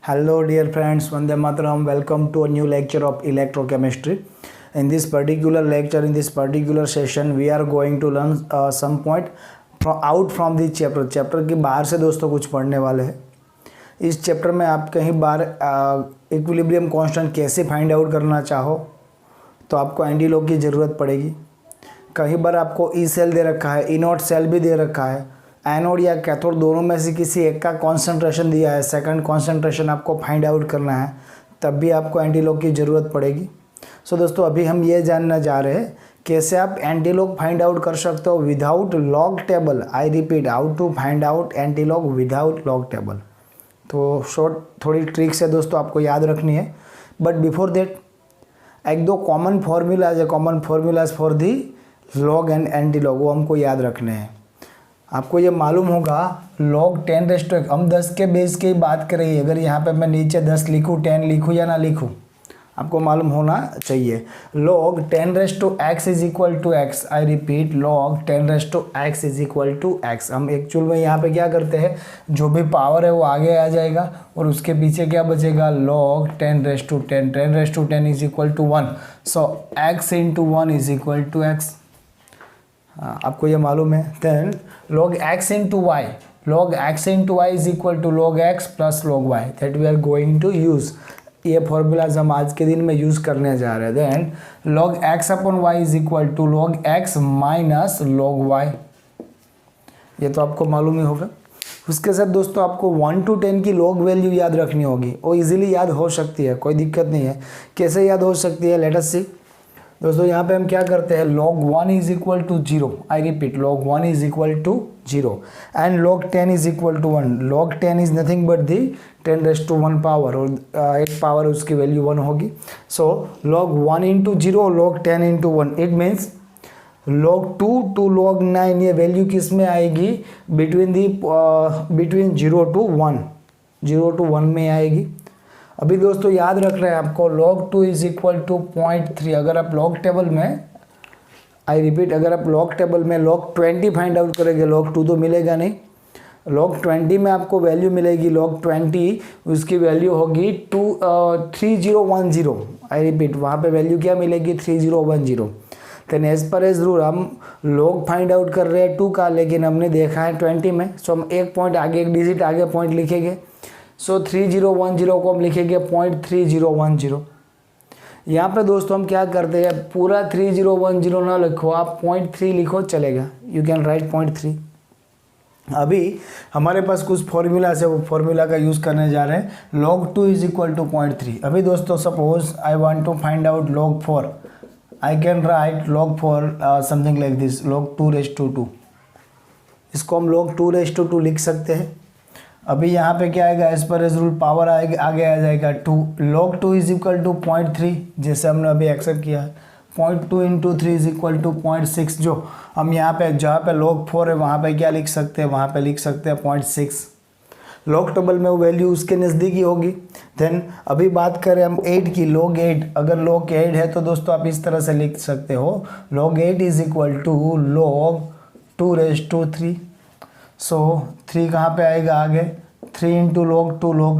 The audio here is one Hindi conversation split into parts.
Hello dear friends, Vande Mataram. Welcome to a new lecture of electrochemistry. In this particular lecture, in this particular session, we are going to learn some point out from the chapter. Chapter के बाहर से दोस्तों कुछ पढ़ने वाले हैं. इस चैप्टर में आप कहीं बार इक्विलिब्रियम कांस्टेंट कैसे फाइंड आउट करना चाहो तो आपको एंटी लॉग की ज़रूरत पड़ेगी. कहीं बार आपको ई सेल दे रखा है, ई नॉट सेल भी दे रखा है, एनोड या कैथोड दोनों में से किसी एक का कॉन्सेंट्रेशन दिया है, सेकंड कॉन्सेंट्रेशन आपको फाइंड आउट करना है, तब भी आपको एंटी लॉग की ज़रूरत पड़ेगी. सो दोस्तों अभी हम ये जानना चाह रहे हैं कैसे आप एंटी लॉग फाइंड आउट कर सकते हो without log table. I repeat, how to find out anti log without log table. तो शॉर्ट थोड़ी ट्रिक्स है दोस्तों, आपको याद रखनी है. बट बिफोर देट एक दो common formulas for the log and anti log वो हमको याद रखने हैं. आपको ये मालूम होगा log 10⁻⁸, हम 10 के बेस की बात कर रही है. अगर यहाँ पे मैं नीचे 10 लिखूँ, 10 लिखूँ या ना लिखूँ, आपको मालूम होना चाहिए. log 10⁻x is equal to x. I repeat, log 10⁻x is equal to x. हम एक्चुअल में यहाँ पे क्या करते हैं, जो भी पावर है वो आगे आ जाएगा और उसके पीछे क्या बचेगा, log 10⁻10. 10⁻10 is equal to 1. So x into 1 is equal to x. आपको ये मालूम है. Then log x into y, log x into y is equal to log x plus log y. That we are going to use. ये फॉर्मूलाज हम आज के दिन में यूज़ करने जा रहे हैं. Then log x upon y is equal to log x minus log y. ये तो आपको मालूम ही होगा. उसके साथ दोस्तों आपको 1 to 10 की log वैल्यू याद रखनी होगी. वो इजीली याद हो सकती है, कोई दिक्कत नहीं है. कैसे याद हो सकती है, लेट अस सी. दोस्तों यहाँ पे हम क्या करते हैं, log 1 is equal to 0. I repeat, log 1 is equal to 0 and log 10 is equal to 1. log 10 is nothing but the 10⁻1 power, और एक पावर उसकी वैल्यू 1 होगी. सो log 1 into 0, log 10 into 1. It means log 2 to log 9 ये वैल्यू किस में आएगी, बिटवीन 0 to 1, 0 to 1 में आएगी. अभी दोस्तों याद रख रहे हैं आपको log 2 इज इक्वल टू 0.3. अगर आप लॉग टेबल में, आई रिपीट, अगर आप लॉग टेबल में log 20 फाइंड आउट करेंगे, log 2 तो मिलेगा नहीं. log 20 में आपको वैल्यू मिलेगी, log 20 उसकी वैल्यू होगी 3010. आई रिपीट, वहाँ पे वैल्यू क्या मिलेगी, 3010. Then as per as rule हम log फाइंड आउट कर रहे हैं 2 का, लेकिन हमने देखा है 20 में. सो हम एक पॉइंट आगे, एक डिजिट आगे पॉइंट लिखेंगे. सो 3010 को हम लिखेंगे 0.3010. यहाँ पे दोस्तों हम क्या करते हैं, पूरा 3010 ना लिखो, आप 0.3 लिखो चलेगा. You can write 0.3. अभी हमारे पास कुछ फॉर्मूला से वो फॉर्मूला का यूज़ करने जा रहे हैं. log 2 is equal to 0.3. अभी दोस्तों suppose I want to find out log 4. I can write log 4 something like this, log 2⁻2. इसको हम log 2⁻2 लिख सकते हैं. अभी यहाँ पे क्या आएगा, as per as rule power आगे आ जाएगा 2. log 2 इज इक्वल टू 0.3 जैसे हमने अभी एक्सेप्ट किया है. 0.2 इंटू 3 इज इक्वल टू 0.6. जो हम यहाँ पे जहाँ पे log 4 है वहाँ पे क्या लिख सकते हैं, वहाँ पे लिख सकते हैं 0.6. लॉग टेबल में वो वैल्यू उसके नज़दीकी होगी. देन अभी बात करें हम 8 की, log 8. अगर log 8 है तो दोस्तों आप इस तरह से लिख सकते हो, log 8 is equal to log 2⁻3. So 3 कहाँ पे आएगा आगे, 3 into log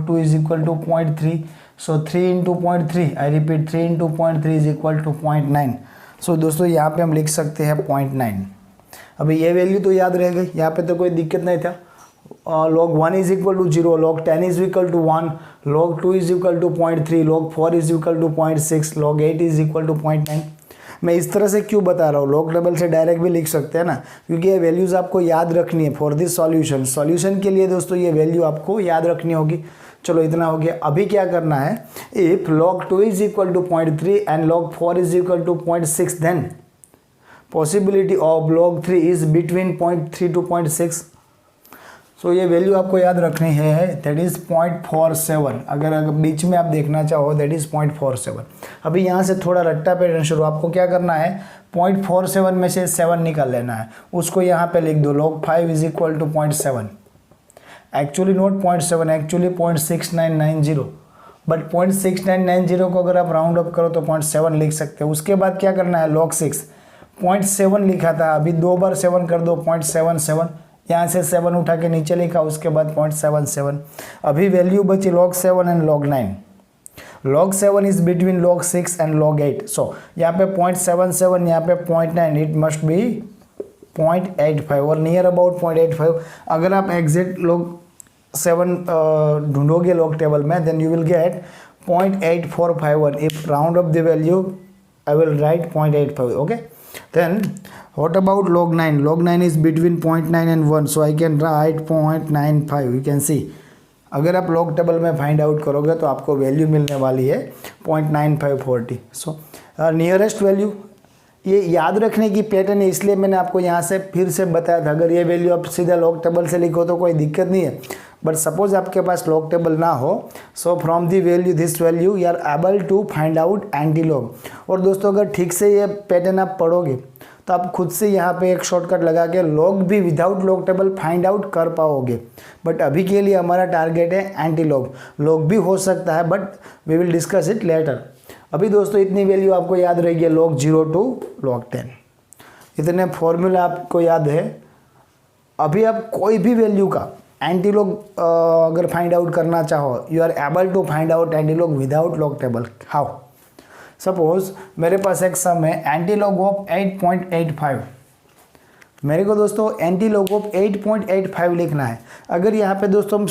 2 is equal to 0.3. So 3 into 0.3, I repeat 3 into 0.3 is equal to 0.9. So दोस्तों यहाँ पे हम लिख सकते हैं 0.9. अभी ये वैल्यू तो याद रह गई, यहाँ पे तो कोई दिक्कत नहीं था. log 1 is equal to 0, log 10 is equal to 1, log 2 is equal to 0.3, log 4 is equal to 0.6, log 8 is equal to 0.9. मैं इस तरह से क्यों बता रहा हूँ, लॉग टेबल से डायरेक्ट भी लिख सकते हैं ना, क्योंकि ये वैल्यूज़ आपको याद रखनी है फॉर दिस सॉल्यूशन. सॉल्यूशन के लिए दोस्तों ये वैल्यू आपको याद रखनी होगी. चलो इतना हो गया. अभी क्या करना है, if log 2 is equal to 0.3 and log 4 is equal to 0.6, then possibility of log 3 is between 0.3 to 0.6. So ये वैल्यू आपको याद रखनी है, दैट इज़ 0.47. अगर बीच में आप देखना चाहो दैट इज़ 0.47. अभी यहाँ से थोड़ा रट्टा पैटर्न शुरू. आपको क्या करना है, 0.47 में से 7 निकाल लेना है, उसको यहाँ पे लिख दो. log 5 is equal to 0.7. Actually not 0.7, actually 0.6990. But 0.6990 को अगर आप राउंड अप करो तो 0.7 लिख सकते हो. उसके बाद क्या करना है, log 6 0.7 लिखा था, अभी 2 बार 7 कर दो 0.77. यहाँ से 7 उठा के नीचे लिखा, उसके बाद 0.77। अभी वैल्यू बची log 7 and log 9। log 7 is between log 6 and log 8। सो यहाँ पे 0.77, यहाँ पे 0.9, इट मस्ट बी 0.85 और नियर अबाउट 0.85। अगर आप एग्जैक्ट log 7 ढूंढोगे log टेबल में, then you will get 0.8451। If round up the value I will write 0.85, okay? Then what about log 9? Log 9 is between 0.9 and 1, so I can write 0.95. You can see, अगर आप log टेबल में फाइंड आउट करोगे तो आपको वैल्यू मिलने वाली है 0.9540। सो नियरेस्ट वैल्यू, ये याद रखने की पैटर्न है, इसलिए मैंने आपको यहाँ से फिर से बताया था। अगर ये वैल्यू आप सीधा log टेबल से लिखो तो कोई दिक्कत नहीं है, बट सपोज आपके पास log टेबल ना हो, so from the value this value you are able to find out anti log. और दोस्तों अगर ठीक से ये पैटर्न आप पढ़ोगे तो आप खुद से यहाँ पे एक शॉर्टकट लगा के लॉग भी without log table find out कर पाओगे। बट अभी के लिए हमारा टारगेट है एंटी लॉग। लॉग भी हो सकता है but we will discuss it later. अभी दोस्तों इतनी वैल्यू आपको याद रहेगी, log 0 टू log 10। इतने फॉर्मूला आपको याद है। अभी आप कोई भी वैल्यू का एंटी लॉग अगर फाइंड आउट करना चाहो, you are able to find out anti log without log table. How? Suppose मेरे पास एक सम है एंटी लॉग ऑफ 8.85। मेरे को दोस्तों एंटी लॉग ऑफ 8.85 लिखना है। अगर यहाँ पे दोस्तों हम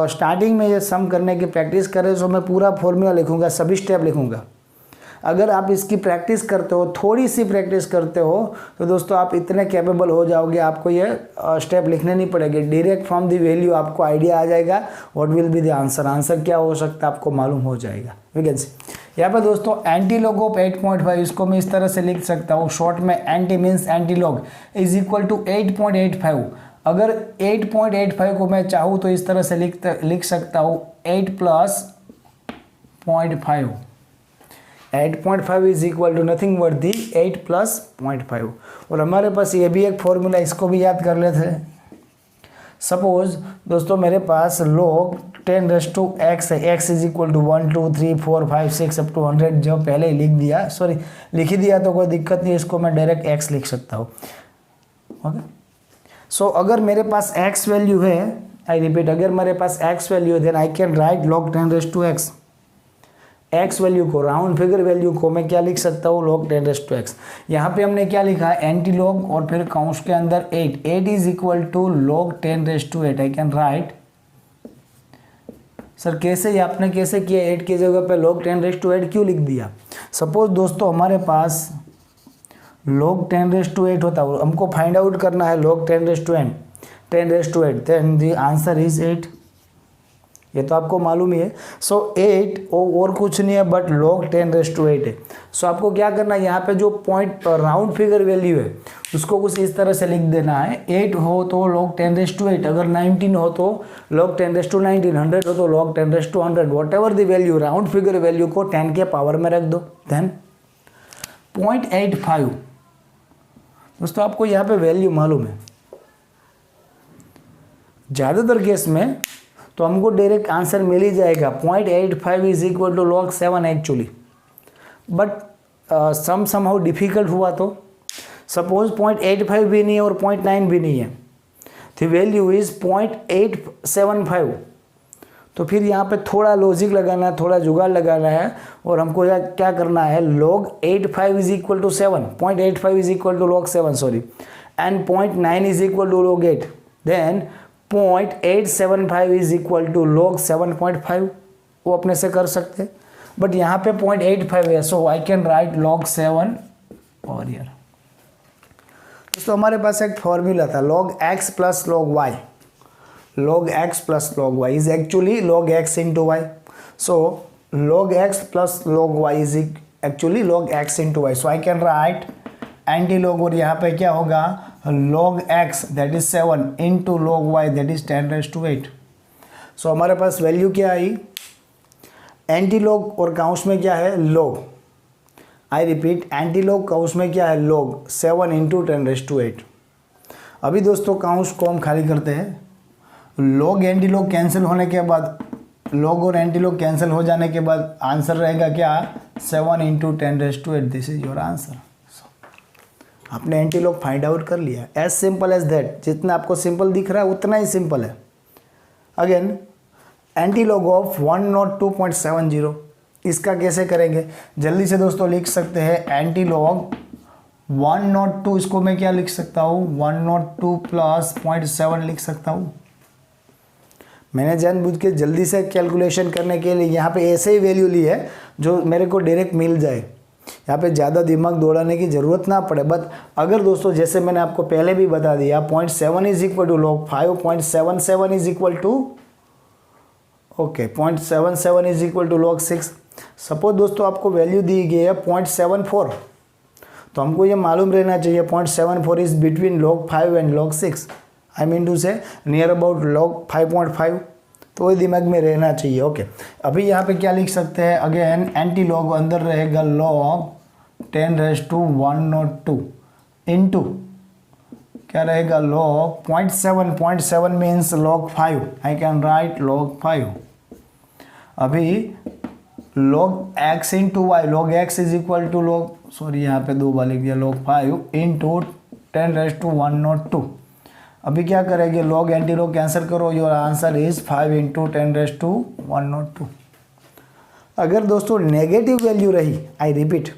स्टार्टिंग में ये सम करने की प्रैक्टिस करें तो मैं पूरा फॉर्मूला लिखूंगा, सभी स्टेप लिखूंगा। अगर आप इसकी प्रैक्टिस करते हो, थोड़ी सी प्रैक्टिस करते हो, तो दोस्तों आप इतने कैपेबल हो जाओगे, आपको ये स्टेप लिखने नहीं पड़ेंगे। डायरेक्ट फ्रॉम द वैल्यू आपको आइडिया आ जाएगा what will be the answer. Answer क्या हो सकता है आपको मालूम हो जाएगा। वी कैन सी यहाँ पे दोस्तों एंटी लॉग ऑफ 8.5, इसको मैं इस तरह से लिख सकता हूँ शॉर्ट में, anti means anti log is equal to 8.85। अगर 8.85 को मैं चाहूँ तो इस तरह से लिख सकता हूँ 8 plus 0.5। 8.5 is equal to nothing but the 8 plus 0.5। और हमारे पास ये भी एक फॉर्मूला, इसको भी याद कर लेते हैं। सपोज दोस्तों मेरे पास log 10 रेज़ टू x है, x is equal to 1 2 3 4 5 6 up to 100। जो पहले ही लिख दिया, सॉरी लिख ही दिया तो कोई दिक्कत नहीं, इसको मैं डायरेक्ट x लिख सकता हूँ। ओके, सो अगर मेरे पास x वैल्यू है, आई रिपीट, अगर मेरे पास x वैल्यू है, then I can write log 10 raise to x। x value को, राउंड फिगर वैल्यू को मैं क्या लिख सकता हूँ, log 10 रेज़ टू x। यहाँ पे हमने क्या लिखा है, एंटी लॉग और फिर काउंस के अंदर 8 is equal to log 10 raise to 8। I can write, sir कैसे, आपने कैसे किया, 8 की जगह पे log 10 रेज़ टू 8 क्यों लिख दिया? सपोज दोस्तों हमारे पास log 10 रेज़ टू 8 होता है, हमको फाइंड आउट करना है log 10 raise to 8, then the answer is 8। ये तो आपको मालूम ही है। सो 8 और कुछ नहीं है बट log 10 रेज़ टू 8 है। सो आपको क्या करना है, यहाँ पे जो पॉइंट राउंड फिगर वैल्यू है उसको कुछ इस तरह से लिख देना है। 8 हो तो log 10 रेज़ टू 8, अगर 19 हो तो log 10 रेज़ टू 19, 100 हो तो log 10 raise to 100, whatever the value, round figure value को 10 के पावर में रख दो। देन 0.85 दोस्तों आपको यहाँ पे वैल्यू मालूम है। ज़्यादातर केस में तो हमको डायरेक्ट आंसर मिल ही जाएगा। 0.85 is equal to log 7 actually, but somehow difficult हुआ तो सपोज 0.85 भी नहीं है और 0.9 भी नहीं है, तो वैल्यू इज 0.875। तो फिर यहाँ पे थोड़ा लॉजिक लगाना है, थोड़ा जुगाड़ लगाना है, और हमको क्या करना है, log 85 is equal to 7, 0.85 is equal to log 7 sorry, and 0.9 is equal to log 8, then 0.875 is equal to log 7.5। वो अपने से कर सकते हैं, बट यहाँ पे 0.85 है, सो आई कैन राइट log 7 और ईयर। दोस्तों हमारे पास एक फॉर्मूला था log x plus log y। log x plus log y is actually log x into y. So log x plus log y is actually log x into y. So I can write anti log, और यहाँ पे क्या होगा, log x that is 7 into log y that is 10 raise to 8। So हमारे पास वैल्यू क्या आई, एंटी लॉग और काउंस में क्या है log, I repeat anti log काउंस में क्या है log 7 इंटू 10 रेज़ टू 8। अभी दोस्तों काउंस को हम खाली करते हैं। log एंटी लॉग कैंसिल होने के बाद, log और एंटी लॉग कैंसिल हो जाने के बाद आंसर रहेगा क्या, 7 into 10 raise to 8। This is your answer. आपने एंटी लॉग फाइंड आउट कर लिया, एज सिंपल एज दैट। जितना आपको सिंपल दिख रहा है उतना ही सिंपल है। अगेन एंटी लॉग ऑफ 102.70, इसका कैसे करेंगे, जल्दी से दोस्तों लिख सकते हैं एंटी लॉग 102, इसको मैं क्या लिख सकता हूँ 102 प्लस 0.7 लिख सकता हूँ। मैंने जानबूझ के जल्दी से कैलकुलेशन करने के लिए यहाँ पे ऐसे ही वैल्यू ली है जो मेरे को डायरेक्ट मिल जाए, यहाँ पे ज़्यादा दिमाग दौड़ाने की ज़रूरत ना पड़े। बट अगर दोस्तों जैसे मैंने आपको पहले भी बता दिया 0.7 is equal to log 5, 0.77 is equal to okay 0.77 is equal to log 6। Suppose दोस्तों आपको वैल्यू दी गई है 0.74, तो हमको ये मालूम रहना चाहिए 0.74 is between log 5 and log 6, I mean to say near about log 5.5, तो ये दिमाग में रहना चाहिए। ओके अभी यहाँ पे क्या लिख सकते हैं, अगेन एंटी लॉग अंदर रहेगा log 10⁻102 इंटू क्या रहेगा log 0.7, 0.7 means log 5, I can write log 5। अभी log x into y, log x is equal to log, sorry यहाँ पे दो बार लिख दिया, log 5 इंटू 10⁻102। अभी क्या करेंगे, log एंटी लॉग कैंसिल करो, योर आंसर इज 5 इंटू 10⁻102। अगर दोस्तों नेगेटिव वैल्यू रही, आई रिपीट,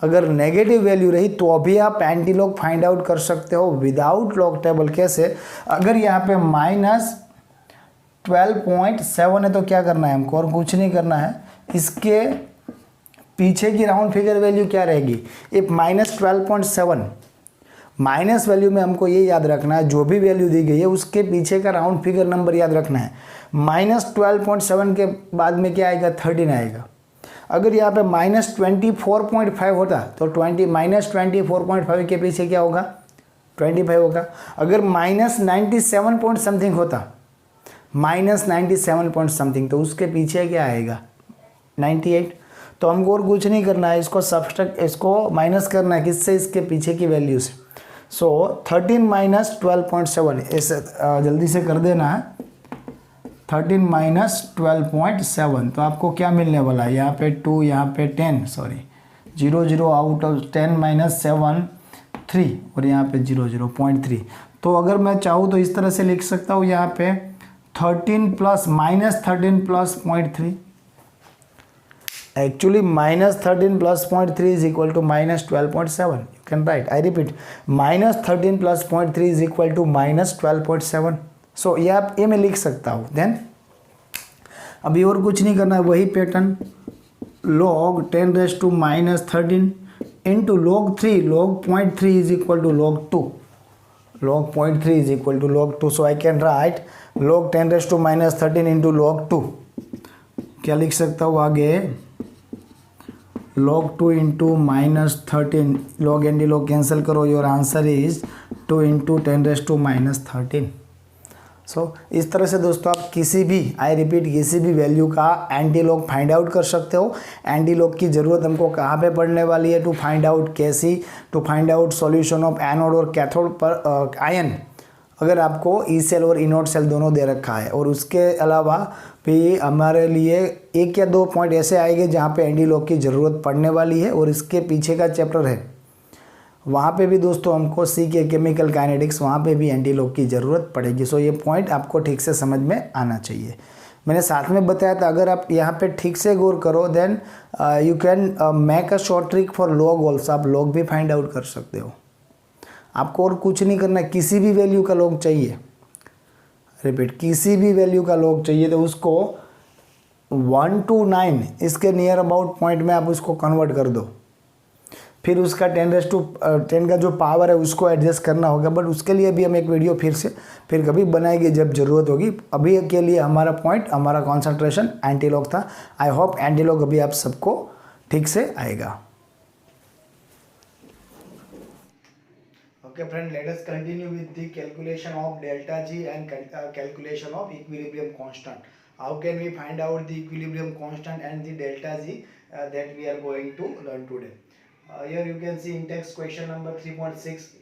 अगर नेगेटिव वैल्यू रही तो अभी आप एंटी लॉग फाइंड आउट कर सकते हो विदाउट लॉग टेबल। कैसे, अगर यहाँ पे -12.7 है तो क्या करना है हमको, और कुछ नहीं करना है, इसके पीछे की राउंड फिगर वैल्यू क्या रहेगी, इफ -12.7 माइनस वैल्यू में हमको ये याद रखना है, जो भी वैल्यू दी गई है उसके पीछे का राउंड फिगर नंबर याद रखना है। -12.7 के बाद में क्या आएगा, 13 आएगा। अगर यहाँ पे -24.5 होता तो -24.5 के पीछे क्या होगा, 25 होगा। अगर -97 पॉइंट समथिंग होता, -97 पॉइंट समथिंग, तो उसके पीछे क्या आएगा, 98। तो हमको और कुछ नहीं करना है, इसको सब्सट्रैक्ट, इसको माइनस करना है, किससे, इसके पीछे की वैल्यू से। सो 13 माइनस 12.7, ऐसे जल्दी से कर देना है, 13 माइनस 12.7, तो आपको क्या मिलने वाला है, यहाँ पे 2, यहाँ पे 10, सॉरी 0 आउट ऑफ 10 माइनस 7 3, और यहाँ पे 0.3। तो अगर मैं चाहूँ तो इस तरह से लिख सकता हूँ, यहाँ पे 13 plus -13 plus 0.3, actually -13 plus 0.3 is equal to -12.7. You can write, I repeat, -13 plus 0.3 is equal to -12.7. So ये आप ये मैं लिख सकता हूँ। देन अभी और कुछ नहीं करना है, वही pattern, log 10⁻³ into log 3, log 0.3 is equal to log 2, log 0.3 is equal to log 2. So I can write log 10⁻³ into log 2, क्या लिख सकता हूँ आगे, log 2 into -13, log anti log cancel करो, योर आंसर इज 2 इंटू 10⁻13। सो इस तरह से दोस्तों आप किसी भी, आई रिपीट, किसी भी वैल्यू का एंटी लॉग फाइंड आउट कर सकते हो। एंटी लॉग की ज़रूरत हमको कहाँ पे पड़ने वाली है, टू फाइंड आउट कैसी, to find out solution of anode और कैथोड पर आयन, अगर आपको ई सेल और इनोड सेल दोनों दे रखा है। और उसके अलावा भी हमारे लिए 1 या 2 पॉइंट ऐसे आएंगे जहाँ पे एंटी लॉग की ज़रूरत पड़ने वाली है, और इसके पीछे का चैप्टर है वहाँ पे भी दोस्तों हमको सी के केमिकल काइनेटिक्स, वहाँ पे भी एंटी लॉग की ज़रूरत पड़ेगी। सो ये पॉइंट आपको ठीक से समझ में आना चाहिए। मैंने साथ में बताया था, अगर आप यहाँ पे ठीक से गौर करो, then you can make a short trick for log also, आप लॉग भी फाइंड आउट कर सकते हो। आपको और कुछ नहीं करना, किसी भी वैल्यू का लॉग चाहिए, रिपीट, किसी भी वैल्यू का लॉग चाहिए तो उसको 1 to 9 इसके नियर अबाउट पॉइंट में आप उसको कन्वर्ट कर दो, फिर उसका 10 का जो पावर है उसको एडजस्ट करना होगा। बट उसके लिए भी हम एक वीडियो फिर कभी बनाएंगे जब ज़रूरत होगी। अभी के लिए हमारा पॉइंट, हमारा कॉन्सेंट्रेशन एंटी लॉग था। आई होप एंटी लॉग अभी आप सबको ठीक से आएगा। Okay friend, let us continue with the calculation of delta G and calculation of equilibrium constant. How can we find out the equilibrium constant and the delta G that we are going to learn today. Here you can see in text question number 3.6.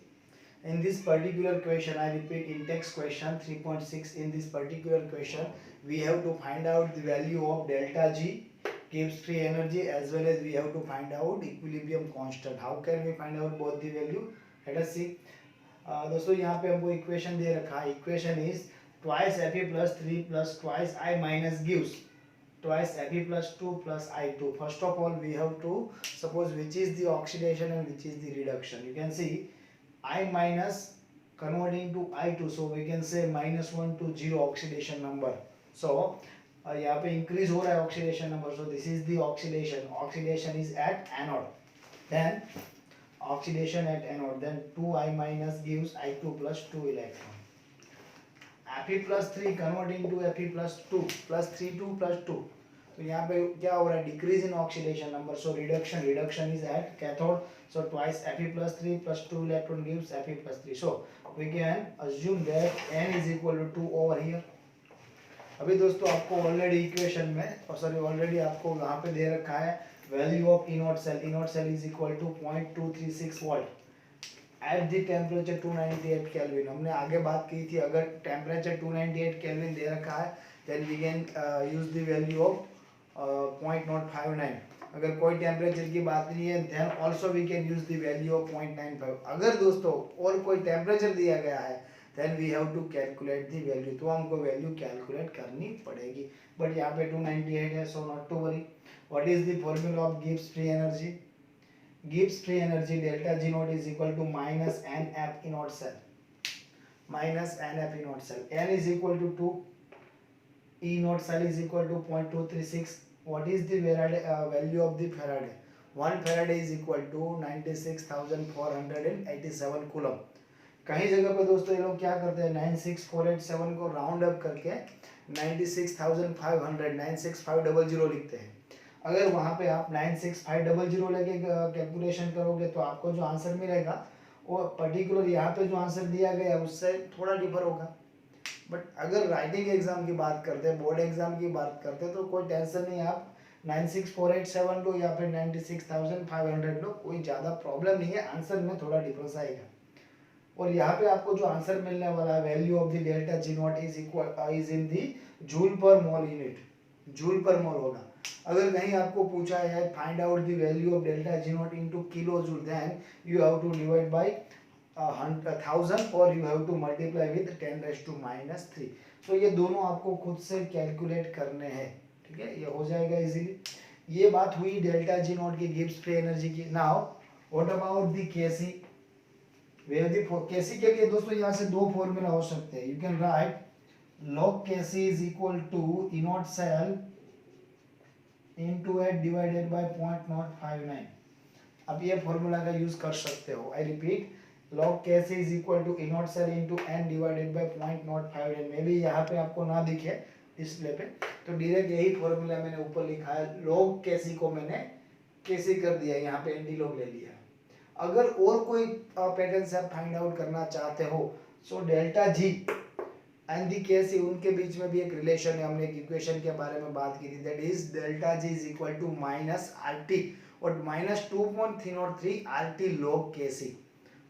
In this particular question, I repeat, in text question 3.6, in this particular question we have to find out the value of delta G, Gibbs free energy, as well as we have to find out equilibrium constant. How can we find out both the value? Let us see. दोस्तों यहाँ पे हमको इक्वेशन दे रखा है, equation is twice Fe plus 3 plus twice I minus gives twice Fe plus 2 plus I2. First of all we have to suppose which is the oxidation and which is the reduction. You can see I minus converting to I2, so we can say -1 to 0 oxidation number. So यहाँ पे increase हो रहा है oxidation number, so this is the oxidation is at anode, then oxidation at anode, then 2I minus gives I2 plus 2 electron. Fe plus 3 converting to Fe plus 2 plus 3 2 plus 2, तो यहाँ पे क्या हो रहा है, decrease in oxidation number, so reduction is at cathode, so twice Fe plus 3 plus 2 electron gives Fe plus 3, so we can assume that n is equal to 2 over here. अभी दोस्तों आपको ऑलरेडी इक्वेशन में ऑलरेडी आपको यहाँ पे दे रखा है value of E naught cell is equal to 0.236 volt at the temperature 298 kelvin. हमने आगे बात की थी, अगर टेम्परेचर 298 केल्विन दे रखा है then we can use the value of 0.059। अगर कोई टेम्परेचर की बात नहीं है then also we can use the value of 0.95। अगर दोस्तों और कोई टेम्परेचर दिया गया है then we have to calculate the value, तो हमको वैल्यू कैलकुलेट करनी पड़ेगी, बट यहाँ पे 298 है, so not to worry. What is the formula of Gibbs free energy? Gibbs free energy delta G naught is equal to minus n F E naught cell, minus n F E naught cell, n is equal to 2, E naught cell is equal to 0.236. What is the value of the Faraday? 1 Faraday is equal to 96,487 coulomb. कहीं जगह पे दोस्तों ये लोग क्या करते हैं 96487 को राउंड अप करके 96,500 96500 लिखते हैं। अगर वहाँ पे आप 96500 लेके कैलकुलेशन करोगे तो आपको जो आंसर मिलेगा वो पर्टिकुलर यहाँ पे जो आंसर दिया गया है उससे थोड़ा डिफर होगा। बट अगर राइटिंग एग्जाम की बात करते हैं, बोर्ड एग्जाम की बात करते हैं, तो कोई टेंशन नहीं, आप 96487 लो या फिर 96,500 लो, कोई ज़्यादा प्रॉब्लम नहीं है, आंसर में थोड़ा डिफरेंस आएगा। और यहाँ पे आपको जो आंसर मिलने वाला है value of the delta G naught is in the joule per mole unit, joule per मोल होगा। अगर कहीं आपको पूछा है find out the value of delta G naught into kilo joule, then you have to divide by 1000 और you have to multiply with 10⁻⁻3। तो ये दोनों आपको खुद से कैलकुलेट करने हैं, ठीक है, ये हो जाएगा इजीली। ये बात हुई डेल्टा जी नॉट की गिब्स फ्री एनर्जी की। नाउ व्हाट अबाउट द केसी? केसी के लिए दोस्तों यहाँ से दो फॉर्मूला हो सकते हैं। You can write log Kc is equal to E naught cell into 8 divided by 0.059। अब ये फॉर्मूला का यूज कर सकते हो। आई repeat, log Kc is equal to E naught cell into n divided by 0.059। मे भी यहाँ पे आपको ना दिखे डिस्प्ले पे, तो डायरेक्ट यही फॉर्मूला मैंने ऊपर लिखा है, log Kc को मैंने Kc कर दिया, यहाँ पे एंटी लॉग ले लिया। अगर और कोई पैटर्न से आप फाइंड आउट करना चाहते हो, so delta G and the Kc उनके बीच में भी एक रिलेशन है। हमने एक इक्वेशन के बारे में बात की थी, that is delta G is equal to minus RT और माइनस 2.303 RT log Kc।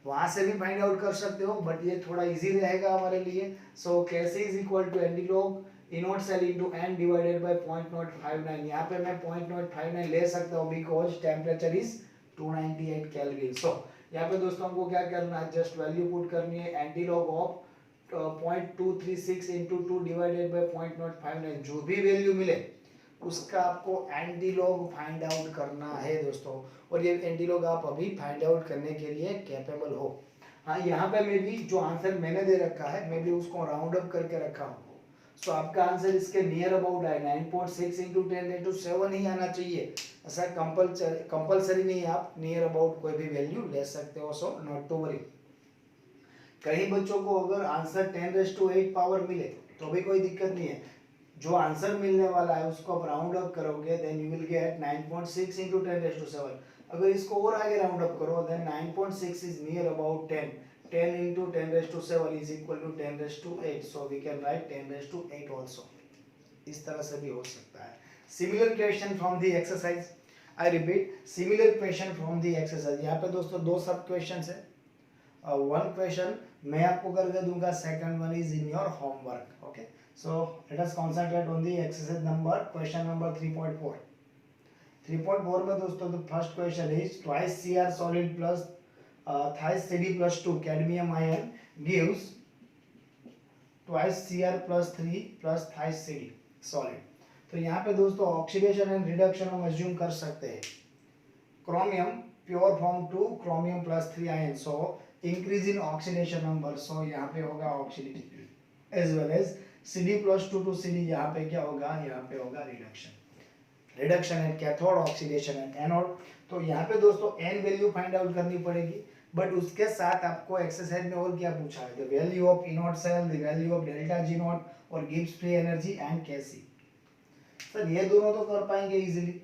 वहां से भी फाइंड आउट कर सकते हो, बट ये थोड़ा इजी रहेगा हमारे लिए। So Kc is equal to anti log E naught cell into n divided by 0.059। यहाँ पे मैं 0.059 ले सकता हूँ बिकॉज टेम्परेचर इज 298 केल्विन। सो यहाँ पे दोस्तों हमको क्या करना है, जस्ट वैल्यू पुट करनी है, anti log of 0.236 into 2 divided by 0.059, जो भी वैल्यू मिले उसका आपको एंटी लॉग फाइंड आउट करना है दोस्तों। और ये एंटी लॉग आप अभी फाइंड आउट करने के लिए कैपेबल हो। हाँ, यहाँ पे मैं भी जो आंसर मैंने दे रखा है मैं भी उसको राउंड अप करके रखा हूँ। सो आपका आंसर इसके नियर अबाउट है 9.6 into 10⁻7 ही आना चाहिए। ऐसा कंपलसरी नहीं है, आप नियर अबाउट कोई भी वैल्यू ले सकते हो, सो नॉट टू वरी। कई बच्चों को अगर आंसर 10⁸ पावर मिले तो भी कोई दिक्कत नहीं है, जो आंसर मिलने वाला है उसको आप राउंड अप करोगे then you will get 9.6 into 10⁻7। अगर इसको और आगे राउंड अप करो then 9.6 is near about 10 into 10⁻7 is equal to 10⁸ so we can write 10⁸ also। इस तरह से भी हो सकता है। Similar question from the exercise। I repeat, similar question from the exercise। यहाँ पे दोस्तों दो सब क्वेश्चन है। One question मैं आपको करके दूंगा, second one is in your homework। Okay, so let us concentrate on the exercise number question number 3.4 में दोस्तों the first question is twice Cr solid plus thrice Cd plus 2 cadmium ion gives twice Cr plus 3 plus thrice Cd solid. तो यहाँ पे दोस्तों ऑक्सीडेशन एंड रिडक्शन हम अज्यूम कर सकते हैं. Chromium pure form to chromium plus 3 ion, so increase in oxidation number, so यहाँ पे होगा oxidation as well as Cd plus 2 to Cd, यहाँ पे क्या होगा, यहाँ पे होगा reduction at cathode, oxidation at anode. तो यहाँ पे दोस्तों n वैल्यू फाइंड आउट करनी पड़ेगी, बट उसके साथ आपको एक्सरसाइज में और क्या पूछा है, the value of E naught cell, the value of delta G naught और Gibbs free energy and Kc. Sir ये दोनों तो कर पाएंगे easily.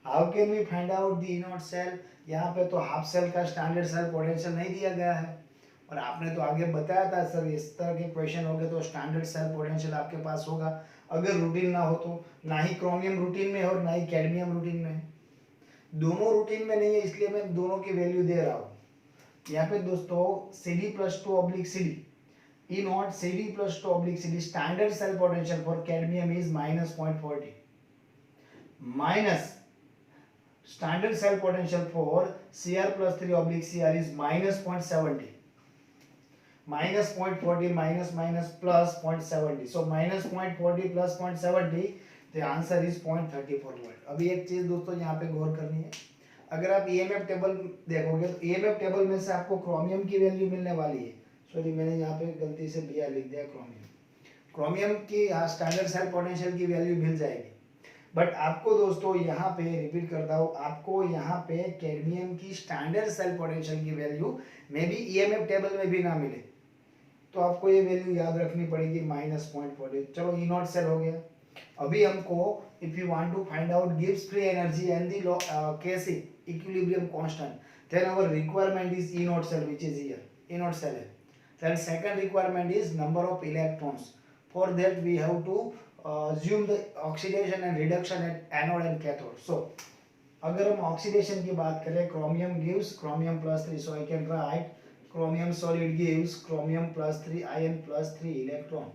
How can we find out the E naught cell? यहाँ पे तो हाफ सेल का स्टैंडर्ड सेल पोटेंशियल नहीं दिया गया है, और आपने तो आगे बताया था सर इस तरह के क्वेश्चन होंगे तो स्टैंडर्ड सेल पोटेंशियल आपके पास होगा. अगर रूटीन ना हो तो, ना ही क्रोमियम रूटीन में है और ना ही कैडमियम रूटीन में है, दोनों रूटीन में नहीं है, इसलिए मैं दोनों की वैल्यू दे रहा हूँ. यहाँ पे दोस्तों Cd plus 2 oblique Cd, E naught Cd plus 2 oblique Cd, standard cell potential for cadmium is minus 0.40, minus standard cell potential for Cr plus 3 oblique Cr is minus 0.70, minus 0.40 minus plus 0.70, so minus 0.40 plus 0.70, the answer is 0.34 volt. अभी एक चीज दोस्तों यहाँ पे गौर करनी है, अगर आप EMF टेबल देखोगे तो EMF टेबल में से आपको क्रोमियम की वैल्यू मिलने वाली है. सॉरी मैंने यहाँ पे गलती से Br लिख दिया, क्रोमियम की स्टैंडर्ड सेल पोटेंशियल की वैल्यू मिल जाएगी, बट आपको दोस्तों यहाँ पे रिपीट करता हूँ, आपको यहाँ पे कैडमियम की स्टैंडर्ड सेल पोटेंशियल की value may be EMF table में भी ना मिले, तो आपको ये वैल्यू याद रखनी पड़ेगी माइनस 0.40. चलो ई नॉट सेल हो गया. अभी हमको if you want to find out Gibbs free energy and the Kc equilibrium constant, then our requirement is E naught cell which is here, E naught cell है. Then second requirement is number of electrons. For that we have to assume the oxidation and reduction at anode and cathode. So अगर हम ऑक्सीडेशन की बात करें, chromium gives chromium plus 3, so I can write chromium solid gives chromium plus 3 ion plus 3 electron.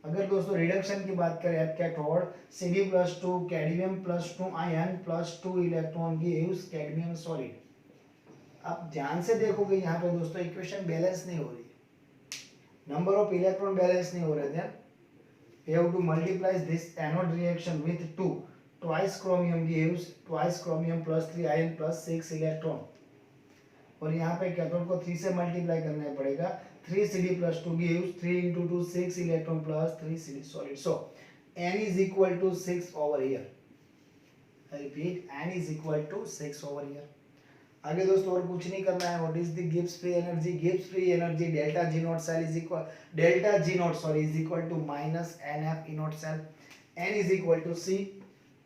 अगर दोस्तों रिडक्शन की बात करें at cathode, Cd plus 2 cadmium plus 2 ion plus 2 electron gives cadmium solid. आप ध्यान से देखोगे यहाँ पे दोस्तों इक्वेशन बैलेंस नहीं हो रही है, नंबर ऑफ इलेक्ट्रॉन बैलेंस नहीं हो रहे थे. We have to multiply this anode reaction with 2, twice chromium gives twice chromium plus 3 ion plus 6 electron, और यहाँ पे कैथोड को 3 से मल्टीप्लाई करना पड़ेगा. 3 Cd plus 2 gives 3 into 2 6 electron plus 3 Cd solid. So n is equal to 6 over here. I repeat, n is equal to 6 over here. आगे दोस्तों और कुछ नहीं करना है. What is the Gibbs free energy? Gibbs free energy delta G naught cell is equal, delta G naught sorry is equal to minus NF E naught cell. n is equal to C,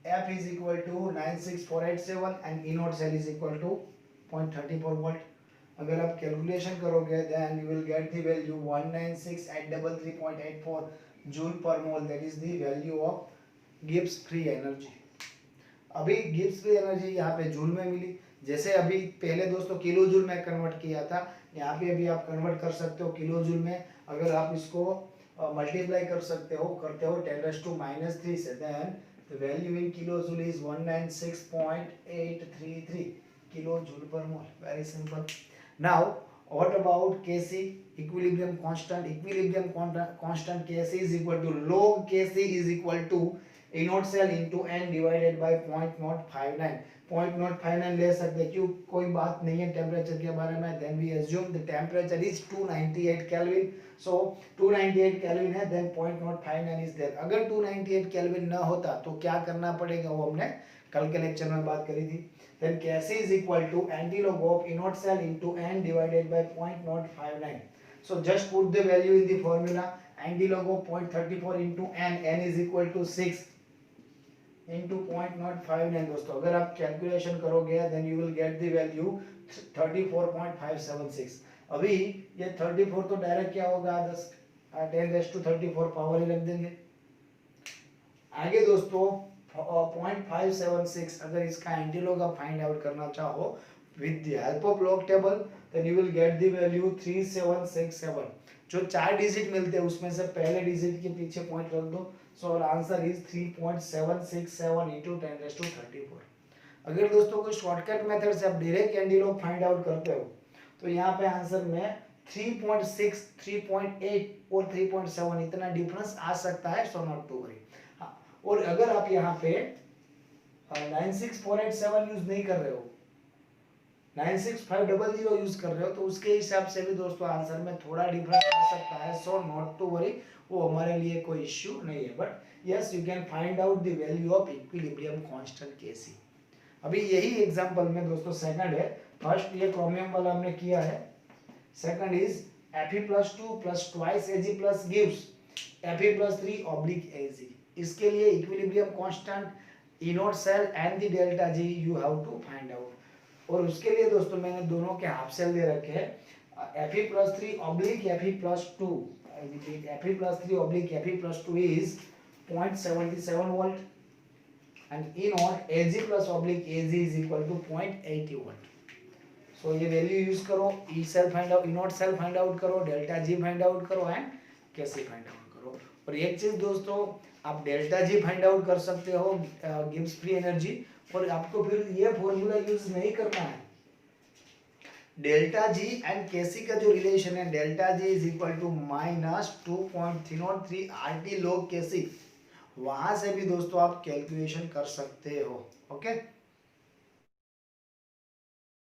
F is equal to 96487 and E naught cell is equal to 0.34 volt. अगर आप कैलकुलेशन करोगे then you will get the value 196,833.84 joule per mole, that is the value of Gibbs free energy. अभी गिब्स फ्री एनर्जी यहाँ पे जूल में मिली, जैसे अभी पहले दोस्तों किलो जूल में कन्वर्ट किया था, यहाँ पे अभी आप कन्वर्ट कर सकते हो किलो जूल में. अगर आप इसको मल्टीप्लाई करते हो 10⁻³ से, then the value in kilo joule is 196.833 kilo joule per mole. Very simple. Now what about Kc equilibrium constant? Equilibrium constant Kc is equal to log Kc is equal to E naught cell into n divided by 0.059. 0.059 ले सकते, क्यों कोई बात नहीं है टेम्परेचर के बारे में. Then we assume the temperature is 298 Kelvin. So 298 Kelvin है, then 0.059 is there. अगर 298 Kelvin ना होता तो क्या करना पड़ेगा, वो हमने कल के लेक्चर में बात करी थी. Then Kc is equal to antilog of E naught cell into n divided by 0.059. So just put the value in the formula. Antilog of 0.34 into n is equal to 6 into 0.059. दोस्तों अगर आप कैलकुलेशन करोगे then you will get the value 34.576. अभी ये 34 तो डायरेक्ट क्या होगा, 10⁻34 पावर ही रख देंगे. आगे दोस्तों 0.576 अगर इसका एंटीलॉग आप फाइंड आउट करना चाहो with the help of log table, then you will get the value 3767. जो 4 डिजिट मिलते हैं उसमें से पहले डिजिट के पीछे पॉइंट रख दो. So our answer is 3.767 into 10⁻34. अगर दोस्तों कोई शॉर्टकट मेथड से आप direct anti log find out करते हो तो यहाँ पे आंसर में 3.6, 3.8 और 3.7 इतना डिफरेंस आ सकता है, सो नॉट टू वरी। हाँ, और अगर आप यहाँ पे 96487 यूज नहीं कर रहे हो, 96500 यूज कर रहे हो, तो उसके हिसाब से भी दोस्तों आंसर में थोड़ा डिफरेंस आ सकता है, सो नॉट टू वरी, वो हमारे लिए कोई इश्यू नहीं है। But yes, you can find out the value of equilibrium constant Kc। अभी यही एग्जांपल में दोस्तों सेकंड है, फर्स्ट ये क्रोमियम वाला हमने किया है, second is Fe+2 plus twice Ag plus gives Fe+3 oblique Ag। इसके लिए equilibrium constant, E naught cell and the delta G you have to find out. और उसके लिए दोस्तों मैंने दोनों के हाफ सेल दे रखे हैं, Fe+3 oblique Fe+2, Fe+3 oblique Fe+2 is 0.77 volt and E naught Ag plus oblique Ag is equal to 0.80 volt। so ये वैल्यू यूज करो, E cell find out, E naught cell find out करो, डेल्टा G फाइंड आउट करो एंड Kc फाइंड आउट करो। और एक चीज दोस्तों, आप डेल्टा G फाइंड आउट कर सकते हो, गिब्स फ्री एनर्जी, और आपको फिर ये फॉर्मूला यूज नहीं करना है। डेल्टा G एंड Kc का जो रिलेशन है, delta G is equal to -2.303 RT log Kc, वहां से भी दोस्तों आप कैलकुलेशन कर सकते हो। ओके।